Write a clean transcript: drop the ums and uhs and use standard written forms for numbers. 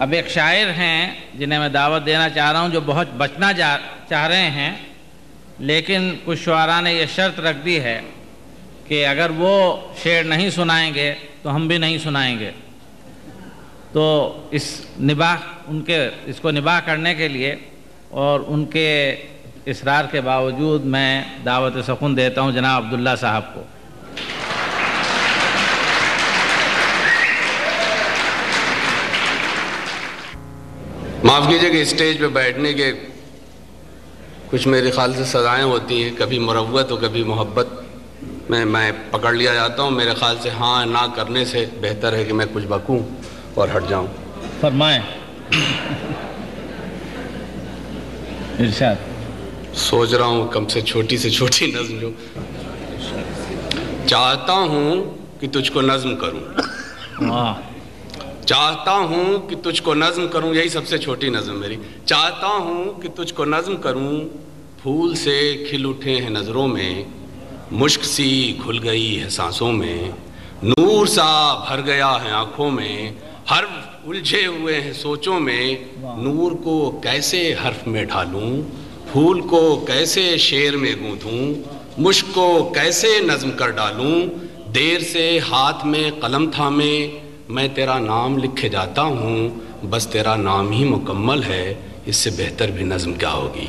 اب ایک شاعر ہیں جنہیں میں دعوت دینا چاہ رہا ہوں جو بہت بچنا چاہ رہے ہیں، لیکن کچھ شعراء نے یہ شرط رکھ دی ہے کہ اگر وہ شعر نہیں سنائیں گے تو ہم بھی نہیں سنائیں گے. تو اس کو نباہ کرنے کے لیے اور ان کے اصرار کے باوجود میں دعوت سخن دیتا ہوں جناب عبداللہ صاحب کو. معاف کیجئے کہ اسٹیج پہ بیٹھنے کے کچھ میرے خیال سے سزائیں ہوتی ہیں، کبھی مروت اور کبھی محبت میں پکڑ لیا جاتا ہوں. میرے خیال سے ہاں نہ کرنے سے بہتر ہے کہ میں کچھ بکوں اور ہٹ جاؤں. فرمائیں. ارشاد. سوچ رہا ہوں کم سے چھوٹی نظم جو چاہتا ہوں کہ تجھ کو نظم کروں. چاہتا ہوں کہ تجھ کو نظم کروں، یہی سب سے چھوٹی نظم میری. چاہتا ہوں کہ تجھ کو نظم کروں، پھول سے کھل اٹھے ہیں نظروں میں، مشک سی گھل گئی ہے سانسوں میں، نور سا بھر گیا ہے آنکھوں میں، حرف الجھے ہوئے ہیں سوچوں میں. نور کو کیسے حرف میں ڈھالوں، پھول کو کیسے شعر میں گوندھوں، مشک کو کیسے نظم کر ڈالوں. دیر سے ہاتھ میں قلم تھامے میں تیرا نام لکھے جاتا ہوں، بس تیرا نام ہی مکمل ہے، اس سے بہتر بھی نظم کیا ہوگی.